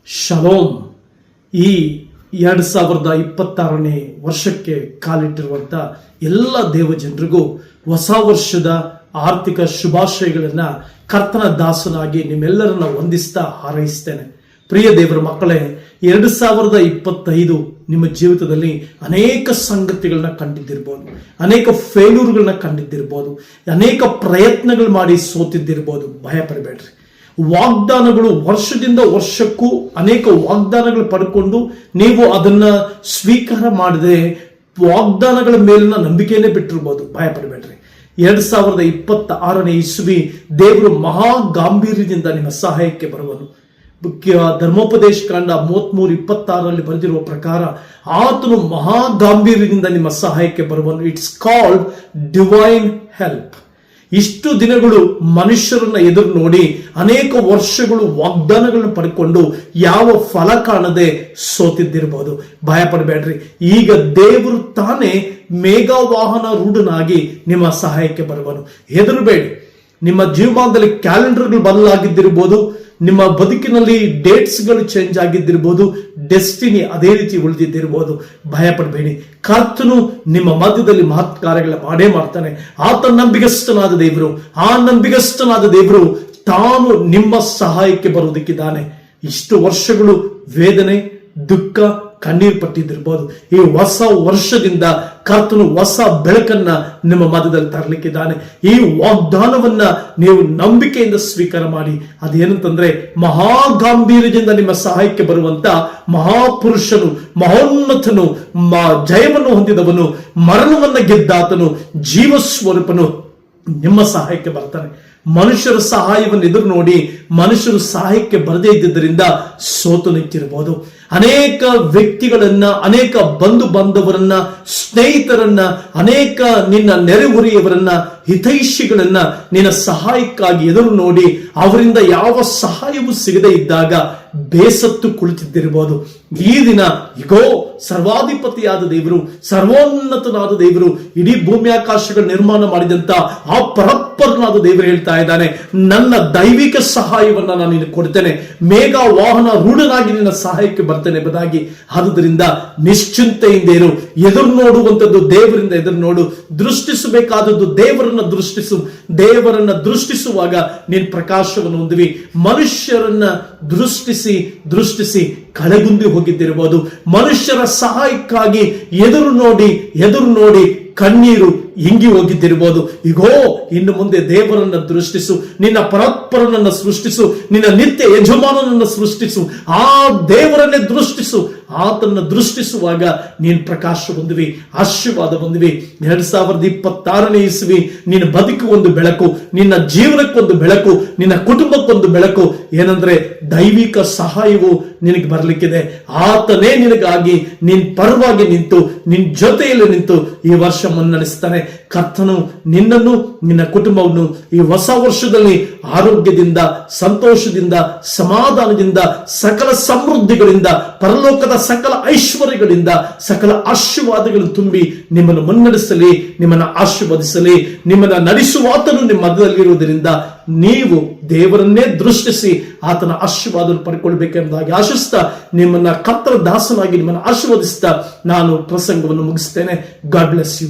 Shalom. ಈ 2026ನೇ ವರ್ಷಕ್ಕೆ ಕಾಲಿಟ್ಟಿರುವಂಥ ಎಲ್ಲ ದೇವಜನರಿಗೂ ಹೊಸ ವರ್ಷದ ಆರ್ಥಿಕ ಶುಭಾಶಯಗಳನ್ನು ಕರ್ತನ ದಾಸನಾಗಿ ನಿಮ್ಮೆಲ್ಲರನ್ನ ವಂದಿಸ್ತಾ ಹಾರೈಸ್ತೇನೆ. ಪ್ರಿಯ ದೇವರ ಮಕ್ಕಳೇ, 2025 ನಿಮ್ಮ ಜೀವಿತದಲ್ಲಿ ಅನೇಕ ಸಂಗತಿಗಳನ್ನ ಕಂಡಿದ್ದಿರ್ಬೋದು, ಅನೇಕ ಫೇಲ್ಯೂರ್ಗಳನ್ನ ಕಂಡಿದ್ದಿರ್ಬೋದು, ಅನೇಕ ಪ್ರಯತ್ನಗಳು ಮಾಡಿ ಸೋತಿದ್ದಿರ್ಬೋದು. ಭಯ ಪಡಬೇಡ್ರಿ. ವಾಗ್ದಾನಗಳು ವರ್ಷದಿಂದ ವರ್ಷಕ್ಕೂ ಅನೇಕ ವಾಗ್ದಾನಗಳು ಪಡ್ಕೊಂಡು ನೀವು ಅದನ್ನ ಸ್ವೀಕಾರ ಮಾಡದೆ ವಾಗ್ದಾನಗಳ ಮೇಲಿನ ನಂಬಿಕೆಯನ್ನೇ ಬಿಟ್ಟಿರ್ಬೋದು. ಭಯ ಪಡಬೇಡ್ರಿ. 2026ನೇ ಇಸ್ವಿ ದೇವರು ಮಹಾ ಗಾಂಭೀರ್ಯದಿಂದ ನಿಮ್ಮ ಸಹಾಯಕ್ಕೆ ಬರುವನು. ಧರ್ಮೋಪದೇಶ ಕಾಂಡ 33:26 ಬರೆದಿರುವ ಪ್ರಕಾರ ಆತನು ಮಹಾ ಗಾಂಭೀರ್ಯದಿಂದ ನಿಮ್ಮ ಸಹಾಯಕ್ಕೆ ಬರುವನು. It's called divine help. ಇಷ್ಟು ದಿನಗಳು ಮನುಷ್ಯರನ್ನ ಎದುರು ನೋಡಿ ಅನೇಕ ವರ್ಷಗಳು ವಾಗ್ದಾನಗಳನ್ನು ಪಡ್ಕೊಂಡು ಯಾವ ಫಲ ಕಾಣದೆ ಸೋತಿದ್ದಿರಬಹುದು. ಭಯ ಪಡಬೇಡ್ರಿ. ಈಗ ದೇವರು ತಾನೇ ಮೇಘವಾಹನ ರೂಢನಾಗಿ ನಿಮ್ಮ ಸಹಾಯಕ್ಕೆ ಬರುವನು. ಹೆದರಬೇಡಿ. ನಿಮ್ಮ ಜೀವಮಾನದಲ್ಲಿ ಕ್ಯಾಲೆಂಡರ್ಗಳು ಬದಲಾಗಿದ್ದಿರಬಹುದು, ನಿಮ್ಮ ಬದುಕಿನಲ್ಲಿ ಡೇಟ್ಸ್ಗಳು ಚೇಂಜ್ ಆಗಿದ್ದಿರ್ಬೋದು, ಡೆಸ್ಟಿನಿ ಅದೇ ರೀತಿ ಉಳಿದಿದ್ದಿರ್ಬೋದು. ಭಯ ಪಡಬೇಡಿ. ಕರ್ತನು ನಿಮ್ಮ ಮಧ್ಯದಲ್ಲಿ ಮಹತ್ ಕಾರ್ಯಗಳ ಮಾಡೇ ಮಾಡ್ತಾನೆ. ಆತ ನಂಬಿಗಸ್ತನಾದ ದೇವರು. ಆ ನಂಬಿಗಸ್ತನಾದ ದೇವರು ತಾನು ನಿಮ್ಮ ಸಹಾಯಕ್ಕೆ ಬರುವುದಕ್ಕಿದ್ದಾನೆ. ಇಷ್ಟು ವರ್ಷಗಳು ವೇದನೆ, ದುಃಖ, ಕಣ್ಣೀರು ಪಟ್ಟಿದ್ದಿರ್ಬೋದು. ಈ ಹೊಸ ವರ್ಷದಿಂದ ಕರ್ತನು ಹೊಸ ಬೆಳಕನ್ನ ನಿಮ್ಮ ಮಧ್ಯದಲ್ಲಿ ತರಲಿಕ್ಕಿದ್ದಾನೆ. ಈ ವಾಗ್ದಾನವನ್ನ ನೀವು ನಂಬಿಕೆಯಿಂದ ಸ್ವೀಕಾರ ಮಾಡಿ. ಅದೇನಂತಂದ್ರೆ ಮಹಾಗಾಂಭೀರ್ಯದಿಂದ ನಿಮ್ಮ ಸಹಾಯಕ್ಕೆ ಬರುವಂತ ಮಹಾಪುರುಷನು, ಮಹೋನ್ನತನು, ಜಯವನ್ನು ಹೊಂದಿದವನು, ಮರಣವನ್ನ ಗೆದ್ದಾತನು, ಜೀವಸ್ವರೂಪನು ನಿಮ್ಮ ಸಹಾಯಕ್ಕೆ ಬರ್ತಾನೆ. ಮನುಷ್ಯರ ಸಹಾಯವನ್ನು ಎದುರು ನೋಡಿ ಮನುಷ್ಯರು ಸಹಾಯಕ್ಕೆ ಬರದೇ ಇದ್ದಿದ್ದರಿಂದ ಸೋತು ನಿಂತಿರಬಹುದು. ಅನೇಕ ವ್ಯಕ್ತಿಗಳನ್ನ, ಅನೇಕ ಬಂಧು ಬಾಂಧವರನ್ನ, ಸ್ನೇಹಿತರನ್ನ, ಅನೇಕ ನಿನ್ನ ನೆರೆಹೊರೆಯವರನ್ನ, ಹಿತೈಷಿಗಳನ್ನ ನಿನ್ನ ಸಹಾಯಕ್ಕಾಗಿ ಎದುರು ನೋಡಿ ಅವರಿಂದ ಯಾವ ಸಹಾಯವೂ ಸಿಗದೇ ಇದ್ದಾಗ ಬೇಸತ್ತು ಕುಳಿತಿದ್ದಿರಬಹುದು. ಈ ದಿನ ಇಗೋ ಸರ್ವಾಧಿಪತಿಯಾದ ದೇವರು, ಸರ್ವೋನ್ನತನಾದ ದೇವರು, ಇಡೀ ಭೂಮಿ ಆಕಾಶಗಳ ನಿರ್ಮಾಣ ಮಾಡಿದಂತ ಆ ಪರಪ್ಪರನಾದ ದೇವರು ಹೇಳ್ತಾ ಇದ್ದಾನೆ, ನನ್ನ ದೈವಿಕ ಸಹಾಯವನ್ನ ನಾನು ನಿನಗೆ ಕೊಡ್ತೇನೆ. ಮೇಘ ವಾಹನ ರೂಢನಾಗಿ ನಿನ್ನ ಸಹಾಯಕ್ಕೆ ಬರ್ತೇನೆ ಎಂಬುದಾಗಿ. ಆದುದರಿಂದ ನಿಶ್ಚಿಂತೆಯಿಂದ ಇರು. ಎದುರು ನೋಡುವಂಥದ್ದು ದೇವರಿಂದ ಎದುರು ನೋಡು. ದೃಷ್ಟಿಸಬೇಕಾದದ್ದು ದೇವರನ್ನ ದೃಷ್ಟಿಸು. ದೇವರನ್ನ ದೃಷ್ಟಿಸುವಾಗ ನೀನು ಪ್ರಕಾಶವನ್ನು ಹೊಂದುವಿ. ಮನುಷ್ಯರನ್ನ ದೃಷ್ಟಿಸಿ ಕಳೆಗುಂದಿ ಹೋಗಿದ್ದಿರಬಹುದು. ಮನುಷ್ಯರ ಸಹಾಯಕ್ಕಾಗಿ ಎದುರು ನೋಡಿ ಕಣ್ಣೀರು ಹಿಂಗಿ ಹೋಗಿದ್ದಿರಬಹುದು. ಈಗೋ ಇನ್ನು ಮುಂದೆ ದೇವರನ್ನ ದೃಷ್ಟಿಸು. ನಿನ್ನ ಪರಪ್ಪರನನ್ನ ಸೃಷ್ಟಿಸು. ನಿನ್ನ ನಿತ್ಯ ಯಜಮಾನನನ್ನ ಸೃಷ್ಟಿಸು. ಆ ದೇವರನ್ನೇ ದೃಷ್ಟಿಸು. ಆತನ್ನ ದೃಷ್ಟಿಸುವಾಗ ನೀನು ಪ್ರಕಾಶ ಹೊಂದುವಿ, ಆಶೀರ್ವಾದ ಹೊಂದುವಿ. 2026ನೇ ಇಸ್ವಿ ನಿನ್ನ ಬದುಕು ಒಂದು ಬೆಳಕು, ನಿನ್ನ ಜೀವನಕ್ಕೊಂದು ಬೆಳಕು, ನಿನ್ನ ಕುಟುಂಬಕ್ಕೊಂದು ಬೆಳಕು. ಏನಂದ್ರೆ ದೈವಿಕ ಸಹಾಯವು ನಿನಗೆ ಬರಲಿಕ್ಕಿದೆ. ಆತನೇ ನಿನಗಾಗಿ ನಿನ್ ಪರವಾಗಿ ನಿಂತು ನಿನ್ ಜೊತೆಯಲ್ಲಿ ನಿಂತು ಈ ವರ್ಷ ಮುನ್ನಡೆಸ್ತಾನೆ. ಕರ್ತನು ನಿನ್ನನ್ನು, ನಿನ್ನ ಕುಟುಂಬವನ್ನು ಈ ಹೊಸ ವರ್ಷದಲ್ಲಿ ಆರೋಗ್ಯದಿಂದ, ಸಂತೋಷದಿಂದ, ಸಮಾಧಾನದಿಂದ, ಸಕಲ ಸಮೃದ್ಧಿಗಳಿಂದ, ಪರಲೋಕದ ಸಕಲ ಐಶ್ವರ್ಯಗಳಿಂದ, ಸಕಲ ಆಶೀರ್ವಾದಗಳನ್ನು ತುಂಬಿ ನಿಮ್ಮನ್ನು ಮುನ್ನಡೆಸಲಿ, ನಿಮ್ಮನ್ನು ಆಶೀರ್ವದಿಸಲಿ. ನಿಮ್ಮನ್ನು ನಡೆಸುವಾತನು ನಿಮ್ಮ ಮಧ್ಯದಲ್ಲಿರುವುದರಿಂದ ನೀವು ದೇವರನ್ನೇ ದೃಷ್ಟಿಸಿ ಆತನ ಆಶೀರ್ವಾದವನ್ನು ಪಡ್ಕೊಳ್ಬೇಕೆಂಬುದಾಗಿ ಆಶಿಸ್ತಾ ನಿಮ್ಮನ್ನ ಕರ್ತರ ದಾಸನಾಗಿ ನಿಮ್ಮನ್ನು ಆಶೀರ್ವದಿಸ್ತಾ ನಾನು ಪ್ರಸಂಗವನ್ನು ಮುಗಿಸ್ತೇನೆ. God bless you.